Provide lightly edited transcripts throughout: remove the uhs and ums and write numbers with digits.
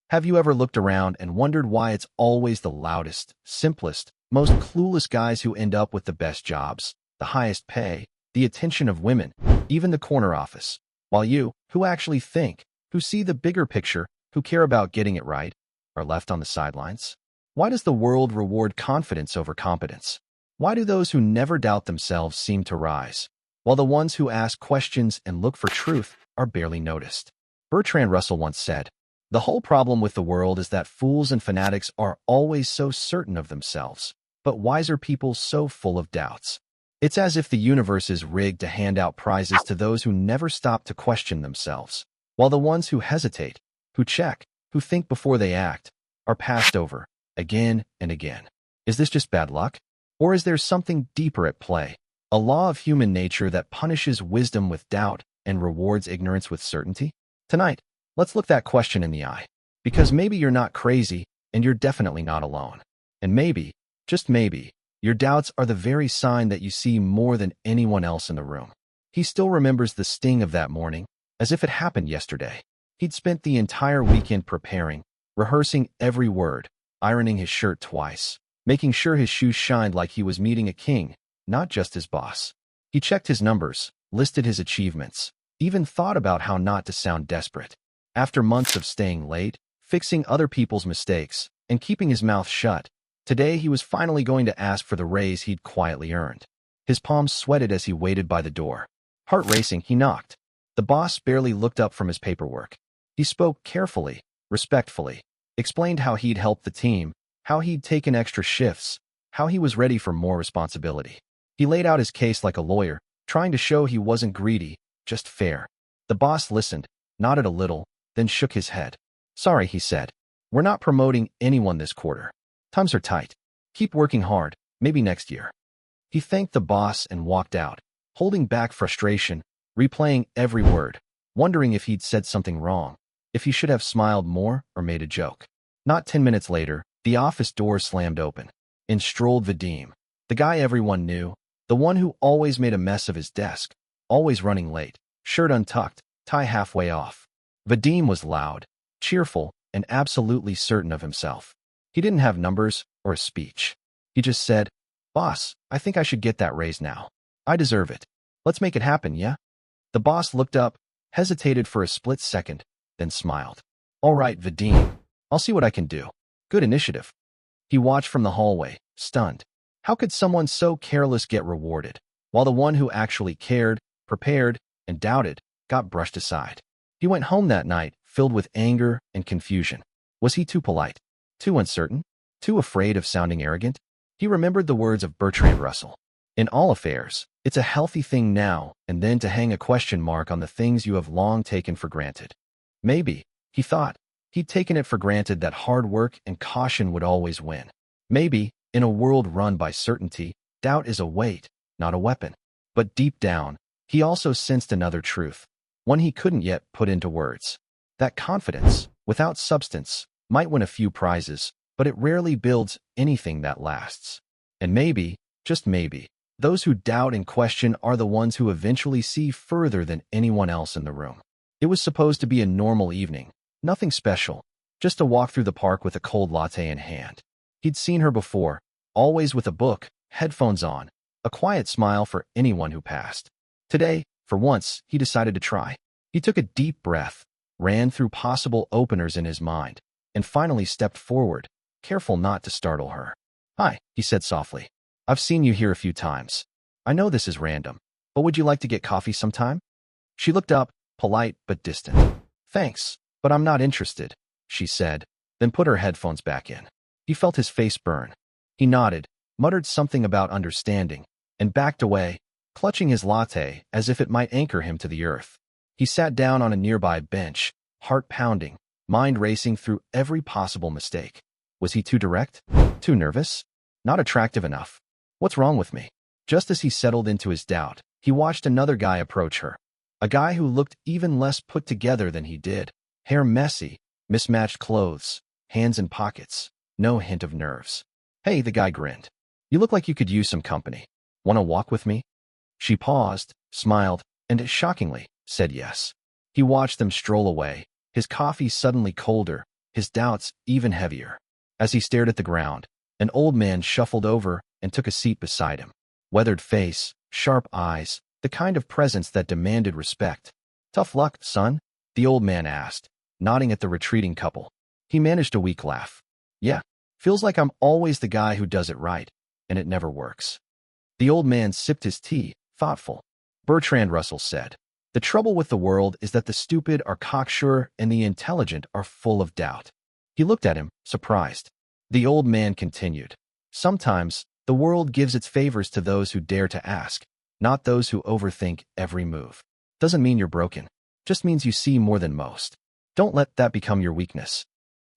Have you ever looked around and wondered why it's always the loudest, simplest, most clueless guys who end up with the best jobs, the highest pay, the attention of women, even the corner office, while you, who actually think, who see the bigger picture, who care about getting it right, are left on the sidelines? Why does the world reward confidence over competence? Why do those who never doubt themselves seem to rise, while the ones who ask questions and look for truth are barely noticed? Bertrand Russell once said, "The whole problem with the world is that fools and fanatics are always so certain of themselves, but wiser people so full of doubts. It's as if the universe is rigged to hand out prizes to those who never stop to question themselves, while the ones who hesitate, who check, who think before they act, are passed over, again and again." Is this just bad luck? Or is there something deeper at play? A law of human nature that punishes wisdom with doubt and rewards ignorance with certainty? Tonight, let's look that question in the eye. Because maybe you're not crazy, and you're definitely not alone. And maybe, just maybe, your doubts are the very sign that you see more than anyone else in the room. He still remembers the sting of that morning, as if it happened yesterday. He'd spent the entire weekend preparing, rehearsing every word, ironing his shirt twice, making sure his shoes shined like he was meeting a king, not just his boss. He checked his numbers, listed his achievements, even thought about how not to sound desperate. After months of staying late, fixing other people's mistakes, and keeping his mouth shut, today he was finally going to ask for the raise he'd quietly earned. His palms sweated as he waited by the door. Heart racing, he knocked. The boss barely looked up from his paperwork. He spoke carefully, respectfully, explained how he'd helped the team, how he'd taken extra shifts, how he was ready for more responsibility. He laid out his case like a lawyer, trying to show he wasn't greedy, just fair. The boss listened, nodded a little, then shook his head. "Sorry," he said. "We're not promoting anyone this quarter. Times are tight. Keep working hard, maybe next year." He thanked the boss and walked out, holding back frustration, replaying every word, wondering if he'd said something wrong, if he should have smiled more or made a joke. Not 10 minutes later, the office door slammed open. In strolled Vadim, the guy everyone knew, the one who always made a mess of his desk, always running late, shirt untucked, tie halfway off. Vadim was loud, cheerful, and absolutely certain of himself. He didn't have numbers or a speech. He just said, "Boss, I think I should get that raise now. I deserve it. Let's make it happen, yeah?" The boss looked up, hesitated for a split second, then smiled. "All right, Vadim. I'll see what I can do. Good initiative." He watched from the hallway, stunned. How could someone so careless get rewarded, while the one who actually cared, prepared, and doubted got brushed aside? He went home that night, filled with anger and confusion. Was he too polite? Too uncertain? Too afraid of sounding arrogant? He remembered the words of Bertrand Russell. In all affairs, it's a healthy thing now and then to hang a question mark on the things you have long taken for granted. Maybe, he thought, he'd taken it for granted that hard work and caution would always win. Maybe, in a world run by certainty, doubt is a weight, not a weapon. But deep down, he also sensed another truth, one he couldn't yet put into words. That confidence, without substance, might win a few prizes, but it rarely builds anything that lasts. And maybe, just maybe, those who doubt and question are the ones who eventually see further than anyone else in the room. It was supposed to be a normal evening, nothing special, just a walk through the park with a cold latte in hand. He'd seen her before, always with a book, headphones on, a quiet smile for anyone who passed. Today, for once, he decided to try. He took a deep breath, ran through possible openers in his mind, and finally stepped forward, careful not to startle her. "Hi," he said softly. "I've seen you here a few times. I know this is random, but would you like to get coffee sometime?" She looked up, polite but distant. "Thanks, but I'm not interested," she said, then put her headphones back in. He felt his face burn. He nodded, muttered something about understanding, and backed away, clutching his latte as if it might anchor him to the earth. He sat down on a nearby bench, heart pounding, mind racing through every possible mistake. Was he too direct? Too nervous? Not attractive enough? What's wrong with me? Just as he settled into his doubt, he watched another guy approach her. A guy who looked even less put together than he did. Hair messy, mismatched clothes, hands in pockets, no hint of nerves. "Hey," the guy grinned. "You look like you could use some company. Want to walk with me?" She paused, smiled, and shockingly, said yes. He watched them stroll away, his coffee suddenly colder, his doubts even heavier. As he stared at the ground, an old man shuffled over and took a seat beside him. Weathered face, sharp eyes, the kind of presence that demanded respect. "Tough luck, son?" the old man asked, nodding at the retreating couple. He managed a weak laugh. "Yeah, feels like I'm always the guy who does it right, and it never works." The old man sipped his tea, thoughtful. Bertrand Russell said, "The trouble with the world is that the stupid are cocksure and the intelligent are full of doubt." He looked at him, surprised. The old man continued, "Sometimes, the world gives its favors to those who dare to ask, not those who overthink every move. Doesn't mean you're broken. Just means you see more than most. Don't let that become your weakness."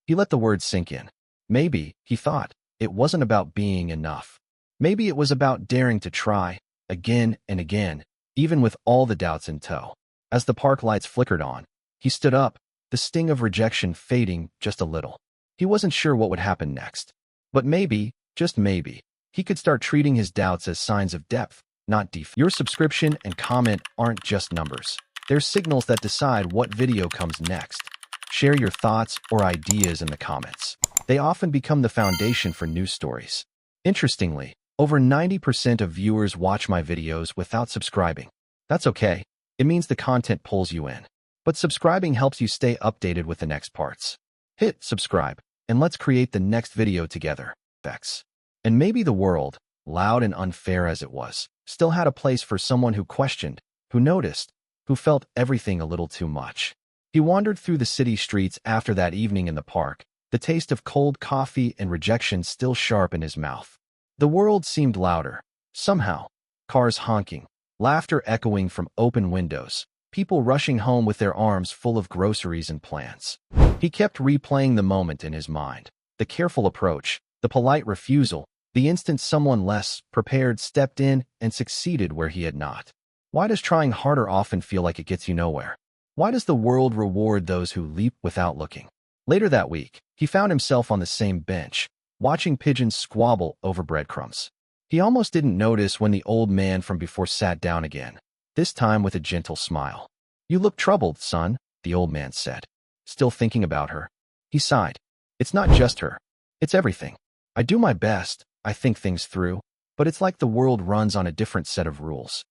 He let the words sink in. Maybe, he thought, it wasn't about being enough. Maybe it was about daring to try, again and again, even with all the doubts in tow. As the park lights flickered on, he stood up, the sting of rejection fading just a little. He wasn't sure what would happen next. But maybe, just maybe, he could start treating his doubts as signs of depth, not defeat. Your subscription and comment aren't just numbers. They're signals that decide what video comes next. Share your thoughts or ideas in the comments. They often become the foundation for news stories. Interestingly, over 90% of viewers watch my videos without subscribing. That's okay. It means the content pulls you in. But subscribing helps you stay updated with the next parts. Hit subscribe, and let's create the next video together. Thanks. And maybe the world, loud and unfair as it was, still had a place for someone who questioned, who noticed, who felt everything a little too much. He wandered through the city streets after that evening in the park, the taste of cold coffee and rejection still sharp in his mouth. The world seemed louder, somehow. Cars honking, laughter echoing from open windows, people rushing home with their arms full of groceries and plans. He kept replaying the moment in his mind, the careful approach, the polite refusal, the instant someone less prepared stepped in and succeeded where he had not. Why does trying harder often feel like it gets you nowhere? Why does the world reward those who leap without looking? Later that week, he found himself on the same bench, watching pigeons squabble over breadcrumbs. He almost didn't notice when the old man from before sat down again, this time with a gentle smile. "You look troubled, son," the old man said. "Still thinking about her?" He sighed. "It's not just her. It's everything. I do my best, I think things through, but it's like the world runs on a different set of rules."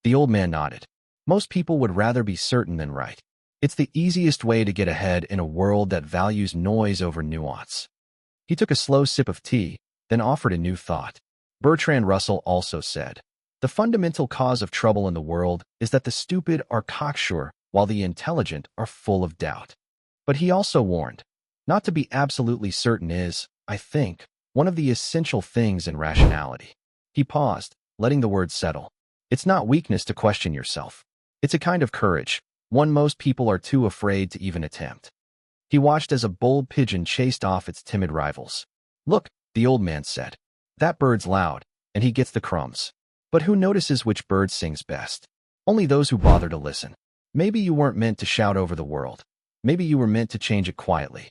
The old man nodded. Most people would rather be certain than right. It's the easiest way to get ahead in a world that values noise over nuance. He took a slow sip of tea, then offered a new thought. Bertrand Russell also said, "The fundamental cause of trouble in the world is that the stupid are cocksure while the intelligent are full of doubt." But he also warned, not to be absolutely certain is, I think, one of the essential things in rationality. He paused, letting the words settle. It's not weakness to question yourself. It's a kind of courage, one most people are too afraid to even attempt. He watched as a bold pigeon chased off its timid rivals. "Look," the old man said, "that bird's loud, and he gets the crumbs. But who notices which bird sings best? Only those who bother to listen. Maybe you weren't meant to shout over the world. Maybe you were meant to change it quietly."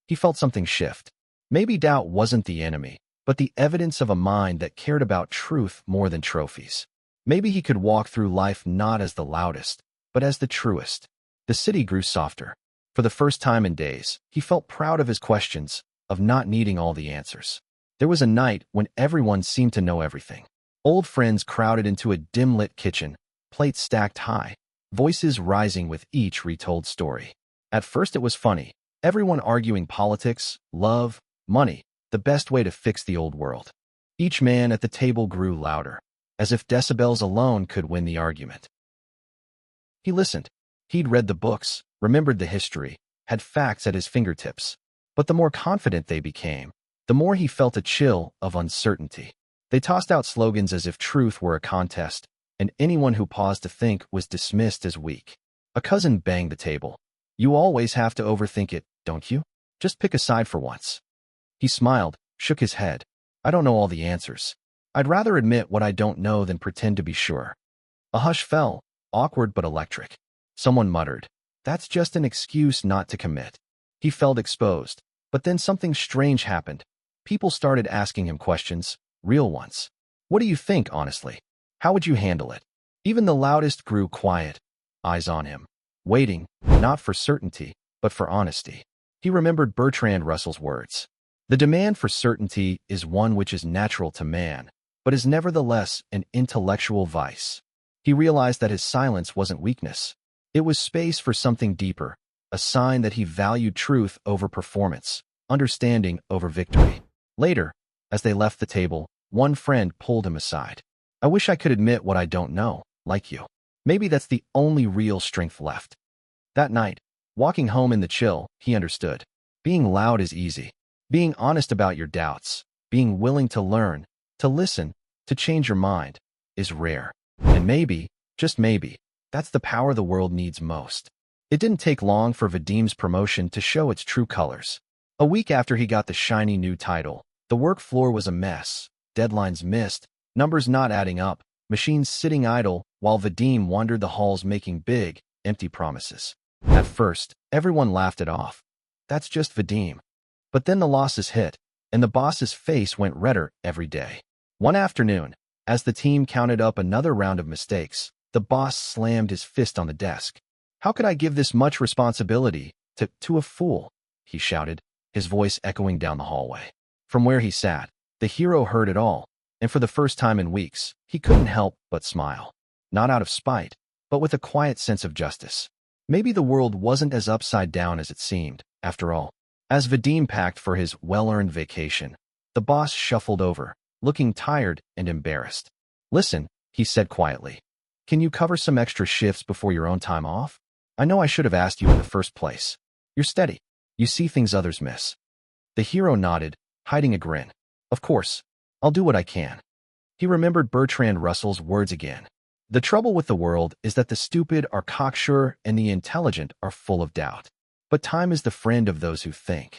He felt something shift. Maybe doubt wasn't the enemy, but the evidence of a mind that cared about truth more than trophies. Maybe he could walk through life not as the loudest, but as the truest. The city grew softer. For the first time in days, he felt proud of his questions, of not needing all the answers. There was a night when everyone seemed to know everything. Old friends crowded into a dim-lit kitchen, plates stacked high, voices rising with each retold story. At first it was funny, everyone arguing politics, love, money, the best way to fix the old world. Each man at the table grew louder, as if decibels alone could win the argument. He listened. He'd read the books, remembered the history, had facts at his fingertips. But the more confident they became, the more he felt a chill of uncertainty. They tossed out slogans as if truth were a contest, and anyone who paused to think was dismissed as weak. A cousin banged the table. "You always have to overthink it, don't you? Just pick a side for once." He smiled, shook his head. "I don't know all the answers. I'd rather admit what I don't know than pretend to be sure." A hush fell, awkward but electric. Someone muttered, "That's just an excuse not to commit." He felt exposed, but then something strange happened. People started asking him questions, real ones. "What do you think, honestly? How would you handle it?" Even the loudest grew quiet, eyes on him, waiting, not for certainty, but for honesty. He remembered Bertrand Russell's words. The demand for certainty is one which is natural to man, but is nevertheless an intellectual vice. He realized that his silence wasn't weakness. It was space for something deeper, a sign that he valued truth over performance, understanding over victory. Later, as they left the table, one friend pulled him aside. I wish I could admit what I don't know, like you. Maybe that's the only real strength left. That night, walking home in the chill, he understood. Being loud is easy. Being honest about your doubts, being willing to learn, to listen, to change your mind, is rare. And maybe, just maybe, that's the power the world needs most. It didn't take long for Vadim's promotion to show its true colors. A week after he got the shiny new title, the work floor was a mess. Deadlines missed, numbers not adding up, machines sitting idle, while Vadim wandered the halls making big, empty promises. At first, everyone laughed it off. That's just Vadim. But then the losses hit, and the boss's face went redder every day. One afternoon, as the team counted up another round of mistakes, the boss slammed his fist on the desk. How could I give this much responsibility to a fool? He shouted, his voice echoing down the hallway. From where he sat, the hero heard it all, and for the first time in weeks, he couldn't help but smile. Not out of spite, but with a quiet sense of justice. Maybe the world wasn't as upside down as it seemed, after all. As Vadim packed for his well-earned vacation, the boss shuffled over, looking tired and embarrassed. Listen, he said quietly. Can you cover some extra shifts before your own time off? I know I should have asked you in the first place. You're steady. You see things others miss. The hero nodded, hiding a grin. Of course, I'll do what I can. He remembered Bertrand Russell's words again. The trouble with the world is that the stupid are cocksure and the intelligent are full of doubt. But time is the friend of those who think.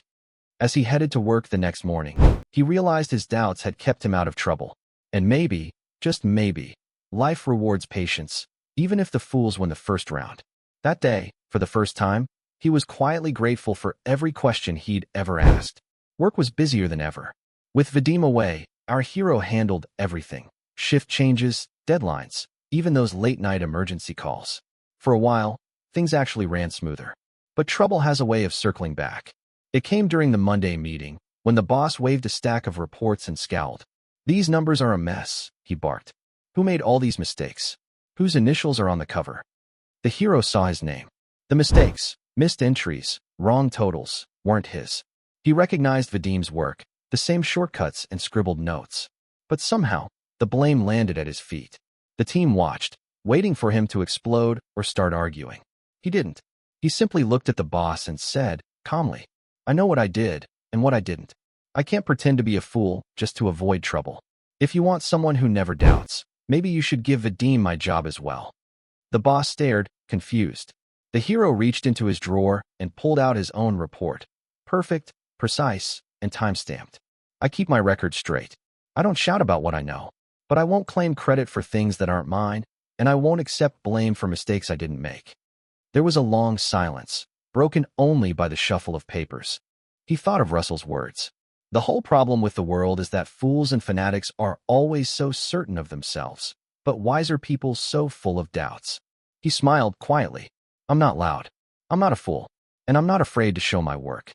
As he headed to work the next morning, he realized his doubts had kept him out of trouble. And maybe, just maybe, life rewards patience, even if the fools win the first round. That day, for the first time, he was quietly grateful for every question he'd ever asked. Work was busier than ever. With Vadim away, our hero handled everything. Shift changes, deadlines, even those late-night emergency calls. For a while, things actually ran smoother. But trouble has a way of circling back. It came during the Monday meeting, when the boss waved a stack of reports and scowled. These numbers are a mess, he barked. Who made all these mistakes? Whose initials are on the cover? The hero saw his name. The mistakes, missed entries, wrong totals, weren't his. He recognized Vadim's work, the same shortcuts and scribbled notes. But somehow, the blame landed at his feet. The team watched, waiting for him to explode or start arguing. He didn't. He simply looked at the boss and said, calmly, I know what I did and what I didn't. I can't pretend to be a fool just to avoid trouble. If you want someone who never doubts, maybe you should give Vadim my job as well. The boss stared, confused. The hero reached into his drawer and pulled out his own report. Perfect, precise, and time-stamped. I keep my record straight. I don't shout about what I know, but I won't claim credit for things that aren't mine, and I won't accept blame for mistakes I didn't make. There was a long silence, broken only by the shuffle of papers. He thought of Russell's words. The whole problem with the world is that fools and fanatics are always so certain of themselves, but wiser people so full of doubts. He smiled quietly. I'm not loud. I'm not a fool. And I'm not afraid to show my work.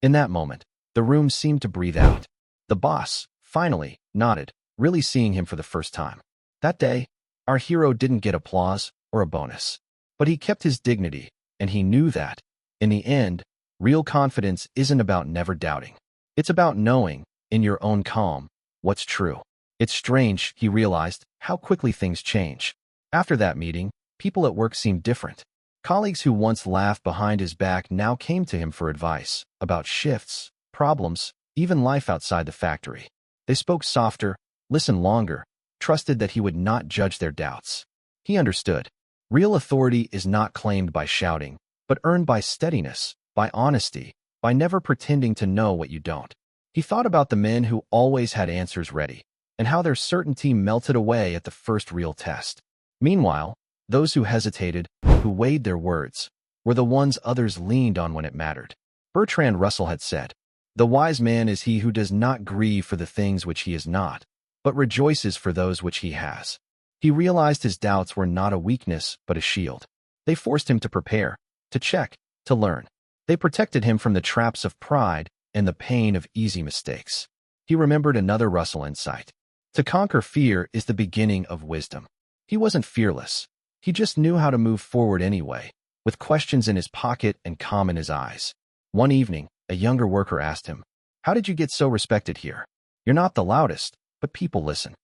In that moment, the room seemed to breathe out. The boss, finally, nodded, really seeing him for the first time. That day, our hero didn't get applause or a bonus. But he kept his dignity, and he knew that, in the end, real confidence isn't about never doubting. It's about knowing, in your own calm, what's true. It's strange, he realized, how quickly things change. After that meeting, people at work seemed different. Colleagues who once laughed behind his back now came to him for advice about shifts, problems, even life outside the factory. They spoke softer, listened longer, trusted that he would not judge their doubts. He understood. Real authority is not claimed by shouting, but earned by steadiness, by honesty, by never pretending to know what you don't. He thought about the men who always had answers ready, and how their certainty melted away at the first real test. Meanwhile, those who hesitated, who weighed their words, were the ones others leaned on when it mattered. Bertrand Russell had said, "The wise man is he who does not grieve for the things which he is not, but rejoices for those which he has." He realized his doubts were not a weakness, but a shield. They forced him to prepare, to check, to learn. They protected him from the traps of pride and the pain of easy mistakes. He remembered another Russell insight. To conquer fear is the beginning of wisdom. He wasn't fearless. He just knew how to move forward anyway, with questions in his pocket and calm in his eyes. One evening, a younger worker asked him, "How did you get so respected here? You're not the loudest, but people listen."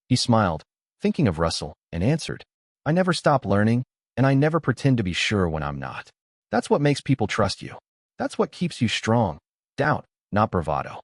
He smiled, thinking of Russell, and answered, "I never stop learning, and I never pretend to be sure when I'm not. That's what makes people trust you. That's what keeps you strong. Doubt, not bravado."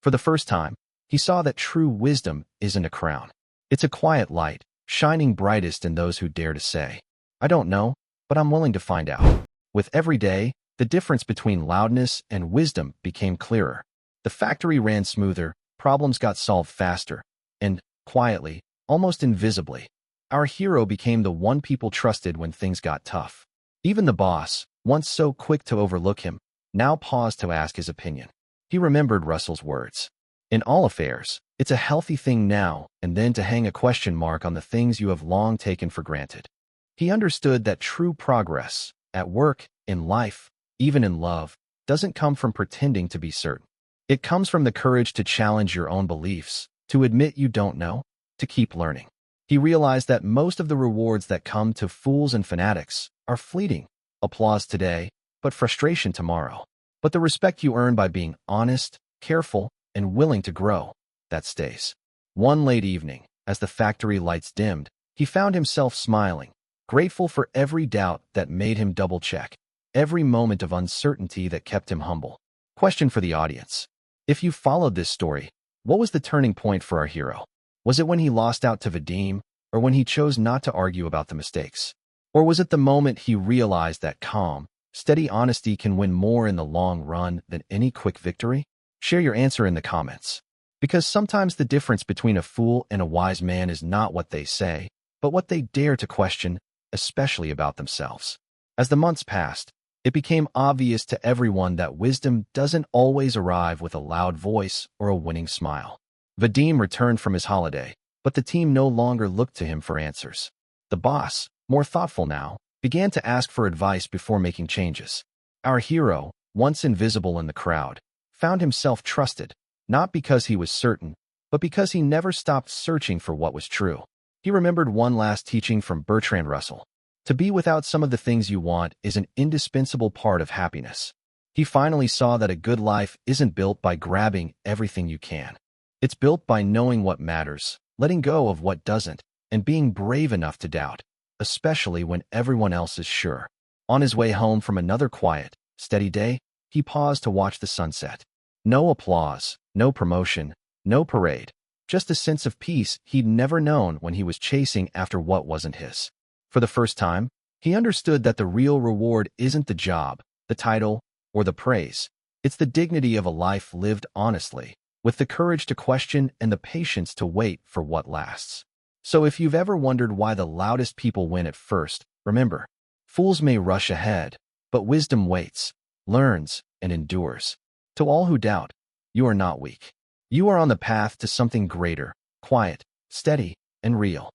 For the first time, he saw that true wisdom isn't a crown. It's a quiet light, shining brightest in those who dare to say, "I don't know, but I'm willing to find out." With every day, the difference between loudness and wisdom became clearer. The factory ran smoother, problems got solved faster, and, quietly, almost invisibly, our hero became the one people trusted when things got tough. Even the boss, once so quick to overlook him, now paused to ask his opinion. He remembered Russell's words. In all affairs, it's a healthy thing now and then to hang a question mark on the things you have long taken for granted. He understood that true progress, at work, in life, even in love, doesn't come from pretending to be certain. It comes from the courage to challenge your own beliefs, to admit you don't know, to keep learning. He realized that most of the rewards that come to fools and fanatics are fleeting. Applause today, but frustration tomorrow. But the respect you earn by being honest, careful, and willing to grow, that stays. One late evening, as the factory lights dimmed, he found himself smiling, grateful for every doubt that made him double-check, every moment of uncertainty that kept him humble. Question for the audience. If you followed this story, what was the turning point for our hero? Was it when he lost out to Vadim, or when he chose not to argue about the mistakes? Or was it the moment he realized that calm, steady honesty can win more in the long run than any quick victory? Share your answer in the comments. Because sometimes the difference between a fool and a wise man is not what they say, but what they dare to question, especially about themselves. As the months passed, it became obvious to everyone that wisdom doesn't always arrive with a loud voice or a winning smile. Vadim returned from his holiday, but the team no longer looked to him for answers. The boss, more thoughtful now, began to ask for advice before making changes. Our hero, once invisible in the crowd, found himself trusted, not because he was certain, but because he never stopped searching for what was true. He remembered one last teaching from Bertrand Russell. To be without some of the things you want is an indispensable part of happiness. He finally saw that a good life isn't built by grabbing everything you can. It's built by knowing what matters, letting go of what doesn't, and being brave enough to doubt, especially when everyone else is sure. On his way home from another quiet, steady day, he paused to watch the sunset. No applause, no promotion, no parade, just a sense of peace he'd never known when he was chasing after what wasn't his. For the first time, he understood that the real reward isn't the job, the title, or the praise. It's the dignity of a life lived honestly, with the courage to question and the patience to wait for what lasts. So if you've ever wondered why the loudest people win at first, remember, fools may rush ahead, but wisdom waits, learns, and endures. To all who doubt, you are not weak. You are on the path to something greater, quiet, steady, and real.